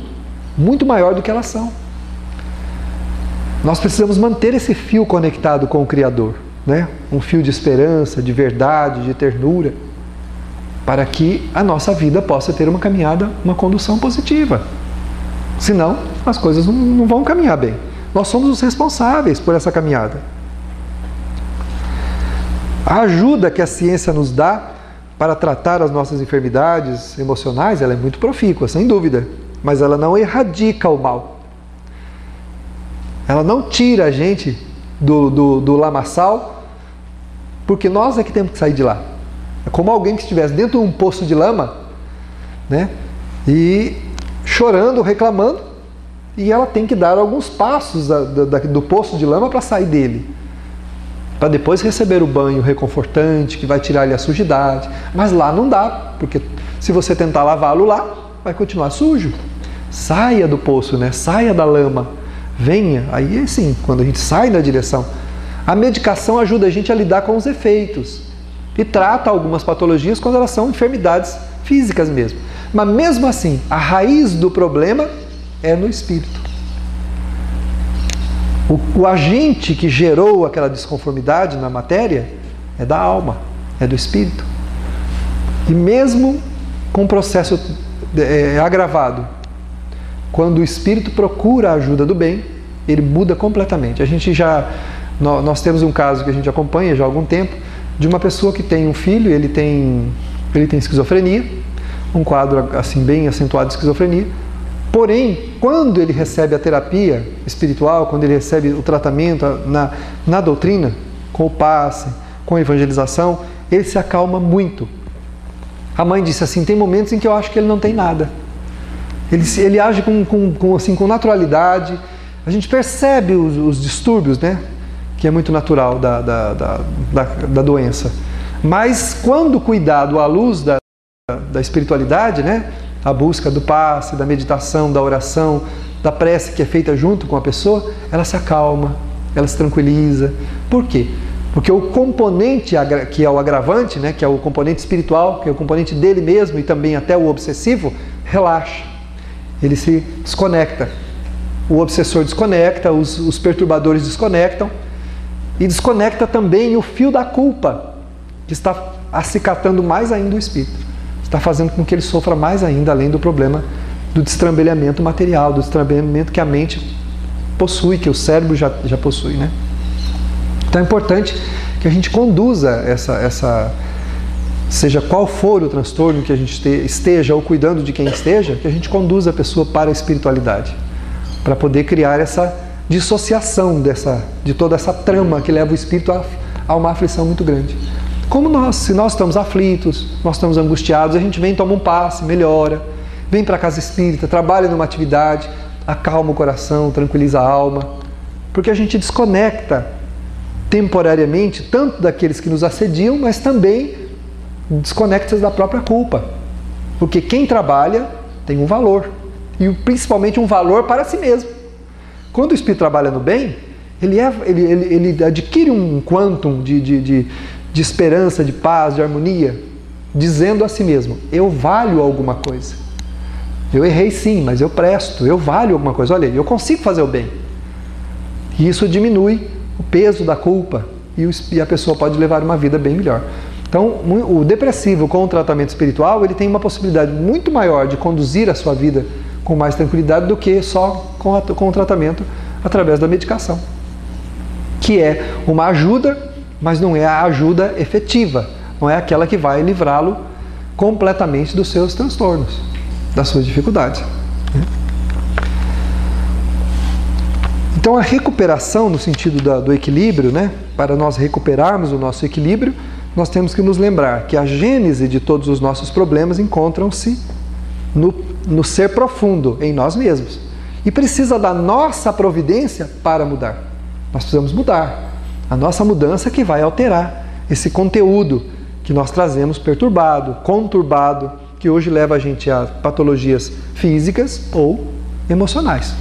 muito maior do que elas são. Nós precisamos manter esse fio conectado com o Criador, né? Um fio de esperança, de verdade, de ternura, para que a nossa vida possa ter uma caminhada, uma condução positiva. Senão, as coisas não vão caminhar bem. Nós somos os responsáveis por essa caminhada. A ajuda que a ciência nos dá para tratar as nossas enfermidades emocionais, ela é muito profícua, sem dúvida, mas ela não erradica o mal. Ela não tira a gente do lamaçal, porque nós é que temos que sair de lá. É como alguém que estivesse dentro de um poço de lama, né? E chorando, reclamando, e ela tem que dar alguns passos do poço de lama para sair dele, para depois receber o banho reconfortante, que vai tirar-lhe a sujidade. Mas lá não dá, porque se você tentar lavá-lo lá, vai continuar sujo. Saia do poço, né? Saia da lama. venha, aí sim, quando a gente sai da direção. A medicação ajuda a gente a lidar com os efeitos e trata algumas patologias quando elas são enfermidades físicas mesmo. Mas mesmo assim, a raiz do problema é no espírito. O agente que gerou aquela desconformidade na matéria é da alma, é do espírito. E mesmo com o processo agravado, quando o espírito procura a ajuda do bem, ele muda completamente. Nós temos um caso que a gente acompanha já há algum tempo, de uma pessoa que tem um filho, ele tem esquizofrenia, um quadro assim bem acentuado de esquizofrenia. Porém, quando ele recebe a terapia espiritual, quando ele recebe o tratamento na doutrina, com o passe, com a evangelização, ele se acalma muito. A mãe disse assim, tem momentos em que eu acho que ele não tem nada. Ele age com naturalidade. A gente percebe os distúrbios, né? Que é muito natural da doença. Mas quando cuidado à luz da espiritualidade, né? A busca do passe, da meditação, da oração, da prece que é feita junto com a pessoa, ela se acalma, ela se tranquiliza. Por quê? Porque o componente que é o agravante, né, que é o componente espiritual, que é o componente dele mesmo e também até o obsessivo, relaxa. Ele se desconecta. O obsessor desconecta, os perturbadores desconectam e desconecta também o fio da culpa, que está acicatando mais ainda o espírito. Está fazendo com que ele sofra mais ainda, além do problema do destrambelhamento material, do destrambelhamento que a mente possui, que o cérebro já possui, né? Então é importante que a gente conduza seja qual for o transtorno que a gente esteja, ou cuidando de quem esteja, que a gente conduza a pessoa para a espiritualidade, para poder criar essa dissociação de toda essa trama que leva o espírito a uma aflição muito grande. Como se nós estamos aflitos, nós estamos angustiados, a gente vem, toma um passe, melhora, vem para a casa espírita, trabalha numa atividade, acalma o coração, tranquiliza a alma, porque a gente desconecta temporariamente tanto daqueles que nos assediam, mas também desconecta da própria culpa. Porque quem trabalha tem um valor, e principalmente um valor para si mesmo. Quando o espírito trabalha no bem, ele adquire um quantum de esperança, de paz, de harmonia, dizendo a si mesmo, eu valho alguma coisa. Eu errei sim, mas eu presto, eu valho alguma coisa. Olha, eu consigo fazer o bem. E isso diminui o peso da culpa e a pessoa pode levar uma vida bem melhor. Então, o depressivo com o tratamento espiritual, ele tem uma possibilidade muito maior de conduzir a sua vida com mais tranquilidade do que só com o tratamento através da medicação. Que é uma ajuda, mas não é a ajuda efetiva, não é aquela que vai livrá-lo completamente dos seus transtornos, das suas dificuldades. Então a recuperação no sentido do equilíbrio, né? Para nós recuperarmos o nosso equilíbrio, nós temos que nos lembrar que a gênese de todos os nossos problemas encontram-se no ser profundo, em nós mesmos. E precisa da nossa providência para mudar. Nós precisamos mudar. A nossa mudança que vai alterar esse conteúdo que nós trazemos perturbado, conturbado, que hoje leva a gente a patologias físicas ou emocionais.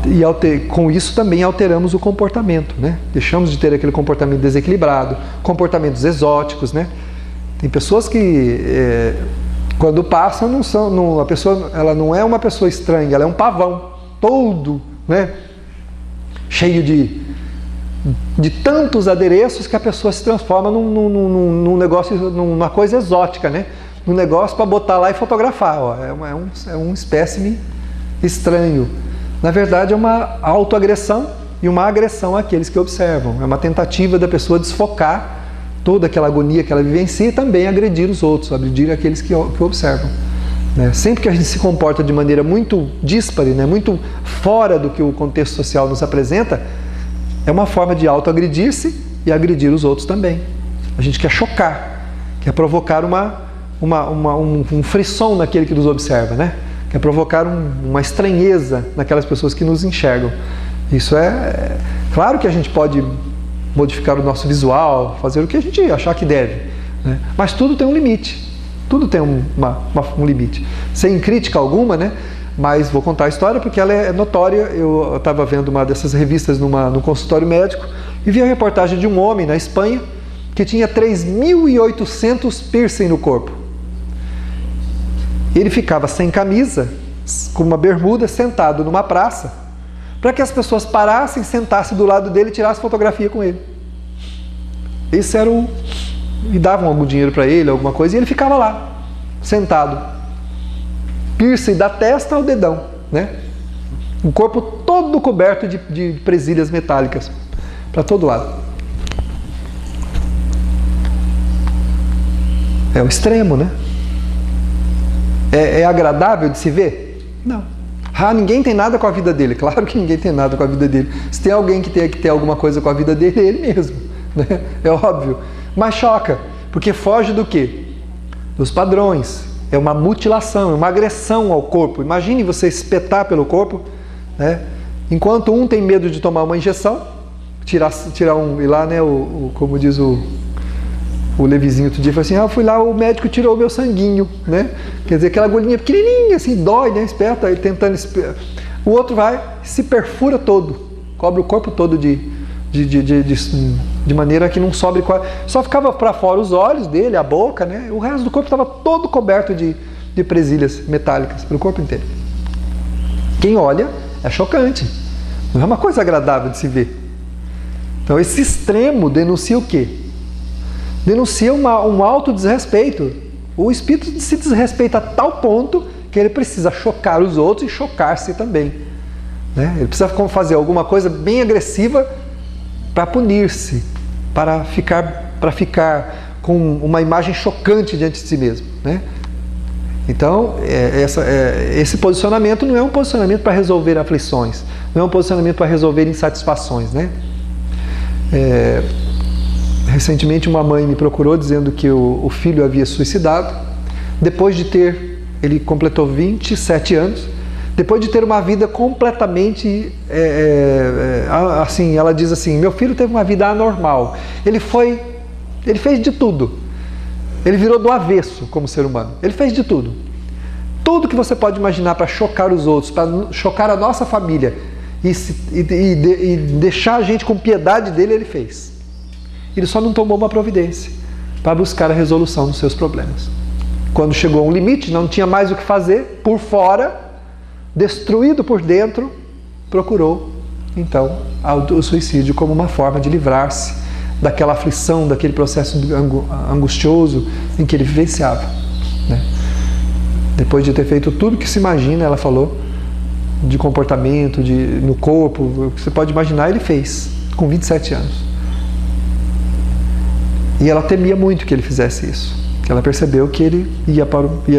E com isso também alteramos o comportamento, né? Deixamos de ter aquele comportamento desequilibrado, comportamentos exóticos, né? Tem pessoas que quando passam a pessoa, ela não é uma pessoa estranha, ela é um pavão todo, né? Cheio de tantos adereços que a pessoa se transforma num negócio, numa coisa exótica, né? Num negócio para botar lá e fotografar. Ó. É um espécime estranho. Na verdade, é uma autoagressão e uma agressão àqueles que observam. É uma tentativa da pessoa desfocar toda aquela agonia que ela vivencia e também agredir os outros, agredir aqueles que observam. Né? Sempre que a gente se comporta de maneira muito díspare, né? Muito fora do que o contexto social nos apresenta, é uma forma de autoagredir-se e agredir os outros também. A gente quer chocar, quer provocar um frisson naquele que nos observa, né? Quer provocar uma estranheza naquelas pessoas que nos enxergam. Isso claro que a gente pode modificar o nosso visual, fazer o que a gente achar que deve, né? Mas tudo tem um limite. Tudo tem um limite. Sem crítica alguma, né? Mas vou contar a história porque ela é notória. Eu estava vendo uma dessas revistas num consultório médico e vi a reportagem de um homem na Espanha que tinha 3.800 piercing no corpo. Ele ficava sem camisa, com uma bermuda, sentado numa praça, para que as pessoas parassem, sentassem do lado dele e tirassem fotografia com ele. Esse era o... E davam algum dinheiro para ele, alguma coisa, e ele ficava lá, sentado. Piercing da testa ao dedão, né? O corpo todo coberto de presilhas metálicas, para todo lado. É o extremo, né? É agradável de se ver? Não. Ninguém tem nada com a vida dele. Claro que ninguém tem nada com a vida dele. Se tem alguém que tem que ter alguma coisa com a vida dele, é ele mesmo, né? É óbvio. Mas choca, porque foge do quê? Dos padrões. É uma mutilação, é uma agressão ao corpo. Imagine você espetar pelo corpo, né? Enquanto um tem medo de tomar uma injeção, tirar ir lá, né? Como diz o Levizinho outro dia, falou assim, eu fui lá, o médico tirou o meu sanguinho, né? Quer dizer, aquela agulhinha pequenininha, assim, dói, né? Esperta, aí tentando... O outro vai, se perfura todo, cobre o corpo todo de maneira que não sobre... Só ficava para fora os olhos dele, a boca, né? O resto do corpo estava todo coberto de presilhas metálicas, pelo corpo inteiro. Quem olha, é chocante. Não é uma coisa agradável de se ver. Então, esse extremo denuncia o quê? Denuncia um alto desrespeito. O espírito se desrespeita a tal ponto que ele precisa chocar os outros e chocar-se também, né? Ele precisa fazer alguma coisa bem agressiva para punir-se, para ficar com uma imagem chocante diante de si mesmo, né? Então, esse posicionamento não é um posicionamento para resolver aflições, não é um posicionamento para resolver insatisfações, né? Recentemente uma mãe me procurou dizendo que o filho havia suicidado, depois de ter, ele completou 27 anos, depois de ter uma vida completamente, assim, ela diz assim, meu filho teve uma vida anormal, ele fez de tudo, ele virou do avesso como ser humano, ele fez de tudo. Tudo que você pode imaginar para chocar os outros, para chocar a nossa família e deixar a gente com piedade dele, ele fez. Ele só não tomou uma providência para buscar a resolução dos seus problemas. Quando chegou a um limite, não tinha mais o que fazer, por fora, destruído por dentro, procurou, então, o suicídio como uma forma de livrar-se daquela aflição, daquele processo angustioso em que ele vivenciava, né? Depois de ter feito tudo que se imagina, ela falou, de comportamento, no corpo, o que você pode imaginar, ele fez, com 27 anos. E ela temia muito que ele fizesse isso. Ela percebeu que ele ia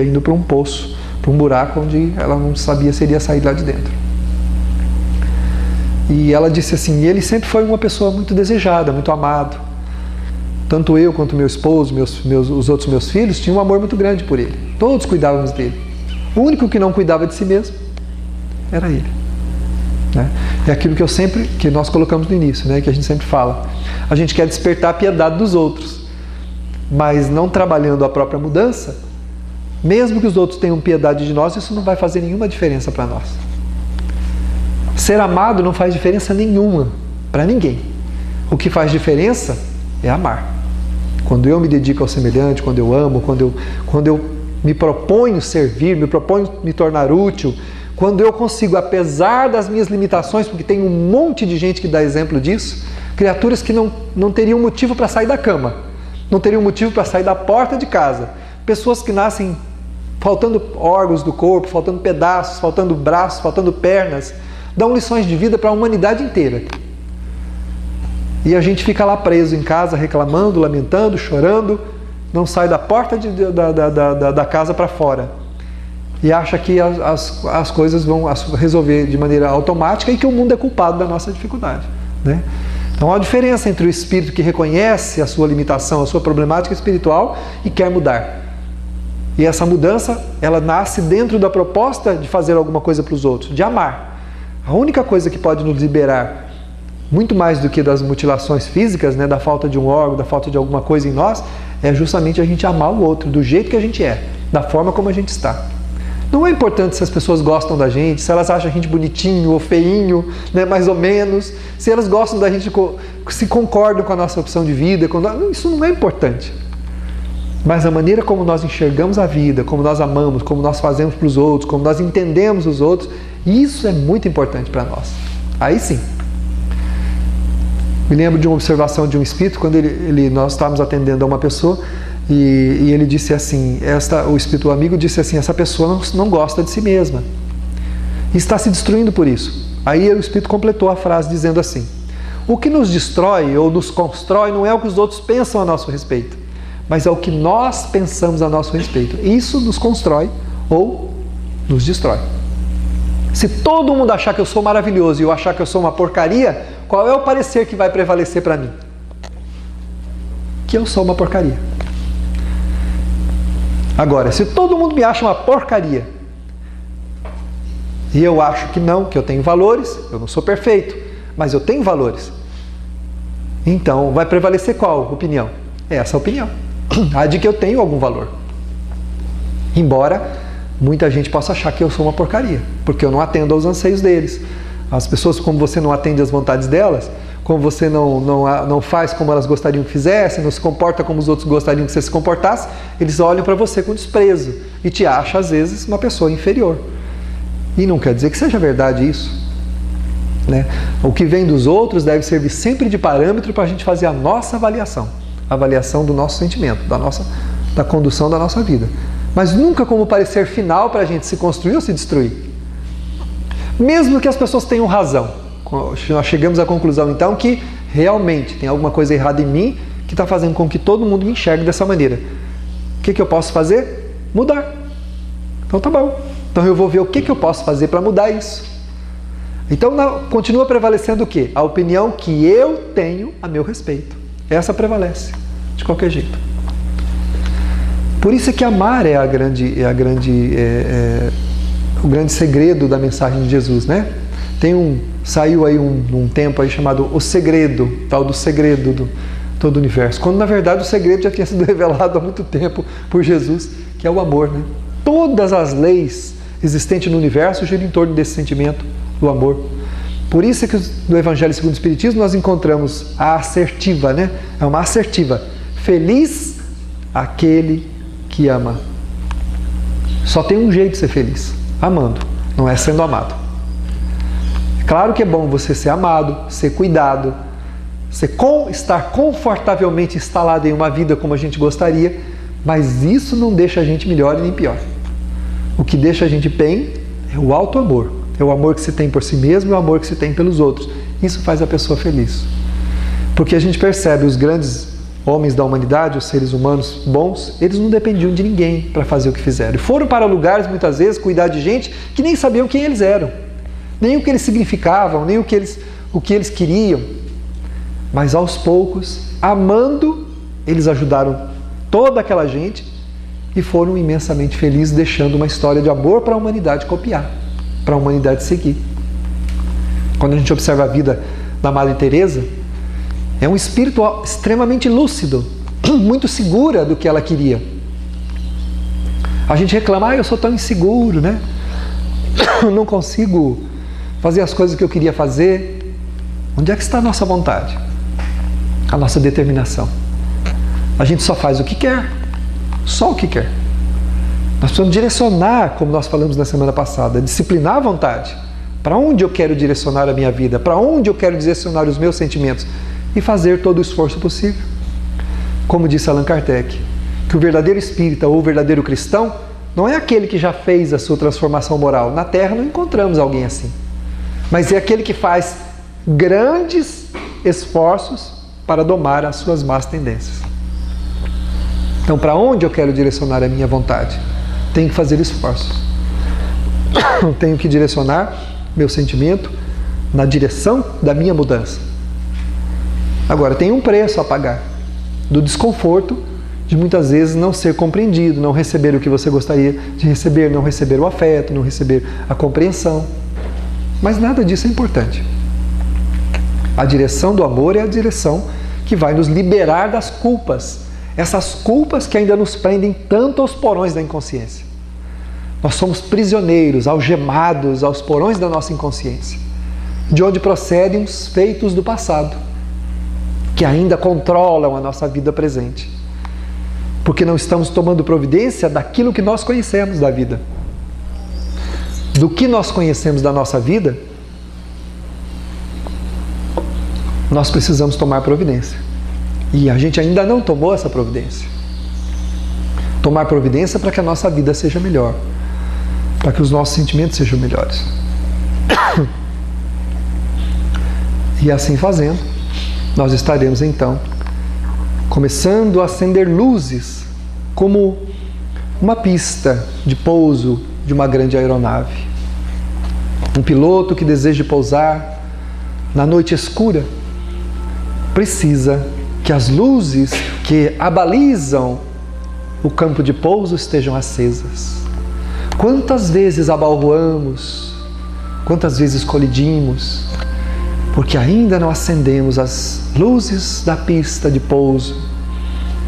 indo para um poço, para um buraco onde ela não sabia se ele ia sair lá de dentro. E ela disse assim, ele sempre foi uma pessoa muito desejada, muito amado. Tanto eu quanto meu esposo, os outros meus filhos, tinham um amor muito grande por ele. Todos cuidávamos dele. O único que não cuidava de si mesmo era ele, né? É aquilo que nós colocamos no início, né? Que a gente sempre fala. A gente quer despertar a piedade dos outros, mas não trabalhando a própria mudança, mesmo que os outros tenham piedade de nós, isso não vai fazer nenhuma diferença para nós. Ser amado não faz diferença nenhuma para ninguém. O que faz diferença é amar. Quando eu me dedico ao semelhante, quando eu amo, quando eu me proponho servir, me proponho me tornar útil, quando eu consigo, apesar das minhas limitações, porque tem um monte de gente que dá exemplo disso, criaturas que não teriam motivo para sair da cama, não teriam motivo para sair da porta de casa, pessoas que nascem faltando órgãos do corpo, faltando pedaços, faltando braços, faltando pernas, dão lições de vida para a humanidade inteira. E a gente fica lá preso em casa, reclamando, lamentando, chorando, não sai da porta da casa para fora. E acha que as coisas vão resolver de maneira automática e que o mundo é culpado da nossa dificuldade, né? Então há uma diferença entre o espírito que reconhece a sua limitação, a sua problemática espiritual e quer mudar. E essa mudança, ela nasce dentro da proposta de fazer alguma coisa para os outros, de amar. A única coisa que pode nos liberar, muito mais do que das mutilações físicas, né, da falta de um órgão, da falta de alguma coisa em nós, é justamente a gente amar o outro do jeito que a gente é, da forma como a gente está. Não é importante se as pessoas gostam da gente, se elas acham a gente bonitinho ou feinho, né, mais ou menos, se elas gostam da gente, se concordam com a nossa opção de vida, isso não é importante. Mas a maneira como nós enxergamos a vida, como nós amamos, como nós fazemos para os outros, como nós entendemos os outros, isso é muito importante para nós. Aí sim. Me lembro de uma observação de um espírito, quando nós estávamos atendendo a uma pessoa, e ele disse assim, o espírito amigo disse assim, essa pessoa não gosta de si mesma. E está se destruindo por isso. Aí o espírito completou a frase dizendo assim, o que nos destrói ou nos constrói não é o que os outros pensam a nosso respeito, mas é o que nós pensamos a nosso respeito. Isso nos constrói ou nos destrói. Se todo mundo achar que eu sou maravilhoso e eu achar que eu sou uma porcaria, qual é o parecer que vai prevalecer para mim? Que eu sou uma porcaria. Agora, se todo mundo me acha uma porcaria e eu acho que não, que eu tenho valores, eu não sou perfeito, mas eu tenho valores, então vai prevalecer qual opinião? É essa opinião, a de que eu tenho algum valor. Embora muita gente possa achar que eu sou uma porcaria, porque eu não atendo aos anseios deles. As pessoas, como você não atende às vontades delas, como você não faz como elas gostariam que fizessem, não se comporta como os outros gostariam que você se comportasse, eles olham para você com desprezo e te acham, às vezes, uma pessoa inferior. E não quer dizer que seja verdade isso, né? O que vem dos outros deve servir sempre de parâmetro para a gente fazer a nossa avaliação, a avaliação do nosso sentimento, da condução da nossa vida. Mas nunca como parecer final para a gente se construir ou se destruir. Mesmo que as pessoas tenham razão. Nós chegamos à conclusão então que realmente tem alguma coisa errada em mim que está fazendo com que todo mundo me enxergue dessa maneira. O que eu posso fazer? Mudar. Então tá bom. Então eu vou ver o que eu posso fazer para mudar isso. Então continua prevalecendo o quê? A opinião que eu tenho a meu respeito. Essa prevalece, de qualquer jeito. Por isso é que amar é o grande segredo da mensagem de Jesus, né? Saiu aí um tempo aí chamado O Segredo, tal do segredo do todo o universo, quando na verdade o segredo já tinha sido revelado há muito tempo por Jesus, que é o amor, né? Todas as leis existentes no universo giram em torno desse sentimento do amor. Por isso é que no Evangelho segundo o Espiritismo nós encontramos a assertiva, né? É uma assertiva. Feliz aquele que ama. Só tem um jeito de ser feliz, amando, não é sendo amado. Claro que é bom você ser amado, ser cuidado, estar confortavelmente instalado em uma vida como a gente gostaria, mas isso não deixa a gente melhor e nem pior. O que deixa a gente bem é o alto amor. É o amor que se tem por si mesmo e o amor que se tem pelos outros. Isso faz a pessoa feliz. Porque a gente percebe os grandes homens da humanidade, os seres humanos bons, eles não dependiam de ninguém para fazer o que fizeram. E foram para lugares, muitas vezes, cuidar de gente que nem sabiam quem eles eram. Nem o que eles significavam, nem o que eles queriam. Mas aos poucos, amando, eles ajudaram toda aquela gente e foram imensamente felizes, deixando uma história de amor para a humanidade copiar, para a humanidade seguir. Quando a gente observa a vida da Madre Teresa, é um espírito extremamente lúcido, muito segura do que ela queria. A gente reclama, eu sou tão inseguro, né? Não consigo fazer as coisas que eu queria fazer. Onde é que está a nossa vontade? A nossa determinação. A gente só faz o que quer, só o que quer. Nós precisamos direcionar, como nós falamos na semana passada, disciplinar a vontade. Para onde eu quero direcionar a minha vida? Para onde eu quero direcionar os meus sentimentos? E fazer todo o esforço possível. Como disse Allan Kardec, que o verdadeiro espírita ou o verdadeiro cristão não é aquele que já fez a sua transformação moral. Na Terra não encontramos alguém assim. Mas é aquele que faz grandes esforços para domar as suas más tendências. Então, para onde eu quero direcionar a minha vontade? Tenho que fazer esforços. Tenho que direcionar meu sentimento na direção da minha mudança. Agora, tem um preço a pagar do desconforto de muitas vezes não ser compreendido, não receber o que você gostaria de receber, não receber o afeto, não receber a compreensão. Mas nada disso é importante. A direção do amor é a direção que vai nos liberar das culpas. Essas culpas que ainda nos prendem tanto aos porões da inconsciência. Nós somos prisioneiros, algemados aos porões da nossa inconsciência, de onde procedem os feitos do passado, que ainda controlam a nossa vida presente, porque não estamos tomando providência daquilo que nós conhecemos da vida. Do que nós conhecemos da nossa vida, nós precisamos tomar providência. E a gente ainda não tomou essa providência. Tomar providência para que a nossa vida seja melhor, para que os nossos sentimentos sejam melhores. E assim fazendo, nós estaremos então começando a acender luzes como uma pista de pouso de uma grande aeronave. Um piloto que deseja pousar na noite escura precisa que as luzes que abalizam o campo de pouso estejam acesas. Quantas vezes abalroamos, quantas vezes colidimos, porque ainda não acendemos as luzes da pista de pouso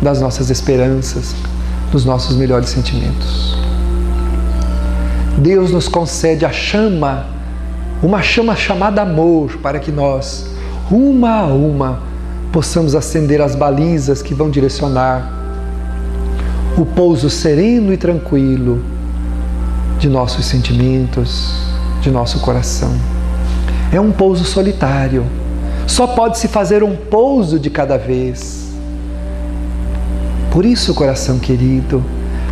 das nossas esperanças, dos nossos melhores sentimentos. Deus nos concede a chama, uma chama chamada amor, para que nós, uma a uma, possamos acender as balizas que vão direcionar o pouso sereno e tranquilo de nossos sentimentos, de nosso coração. É um pouso solitário. Só pode-se fazer um pouso de cada vez. Por isso, coração querido,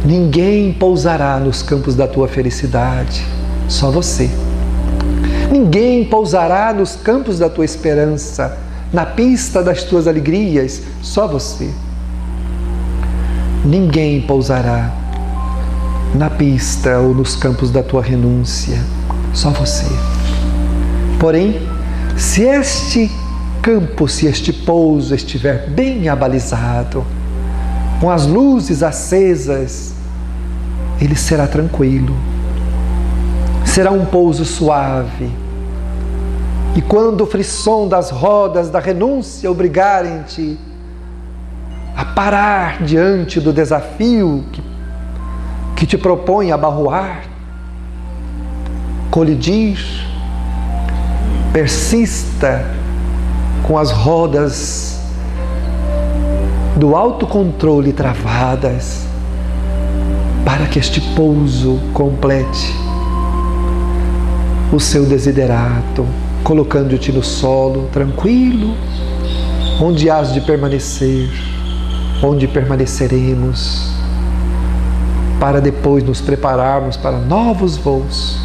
ninguém pousará nos campos da tua felicidade, só você. Ninguém pousará nos campos da tua esperança, na pista das tuas alegrias, só você. Ninguém pousará na pista ou nos campos da tua renúncia, só você. Porém, se este campo, se este pouso estiver bem abalizado, com as luzes acesas, ele será tranquilo. Será um pouso suave. E quando o frisson das rodas da renúncia obrigarem-te a parar diante do desafio que te propõe abarroar, colidir, persista com as rodas do autocontrole travadas, para que este pouso complete o seu desiderato, colocando-te no solo tranquilo, onde hás de permanecer, onde permaneceremos, para depois nos prepararmos para novos voos.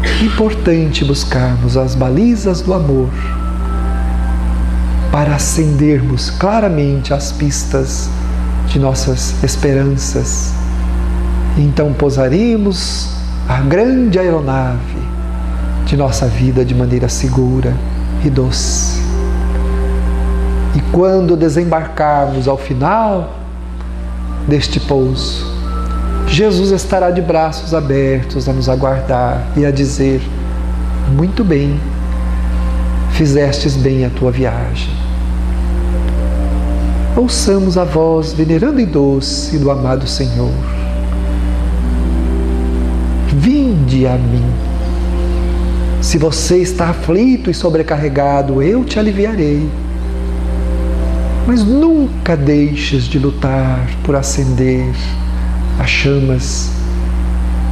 É importante buscarmos as balizas do amor para acendermos claramente as pistas de nossas esperanças. Então pousaremos a grande aeronave de nossa vida de maneira segura e doce. E quando desembarcarmos ao final deste pouso, Jesus estará de braços abertos a nos aguardar e a dizer: muito bem, fizestes bem a tua viagem. Ouçamos a voz veneranda e doce do amado Senhor: vinde a mim. Se você está aflito e sobrecarregado, eu te aliviarei. Mas nunca deixes de lutar por acender as chamas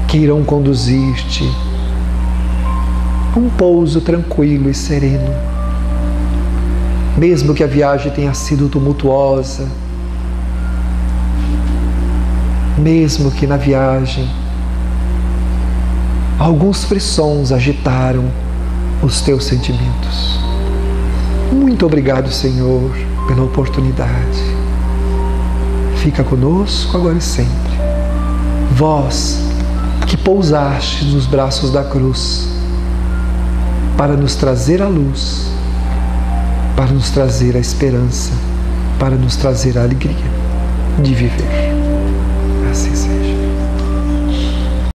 que irão conduzir-te a um pouso tranquilo e sereno. Mesmo que a viagem tenha sido tumultuosa, mesmo que na viagem alguns frissons agitaram os teus sentimentos. Muito obrigado, Senhor, pela oportunidade. Fica conosco agora e sempre. Vós que pousaste nos braços da cruz para nos trazer a luz, para nos trazer a esperança, para nos trazer a alegria de viver. Assim seja.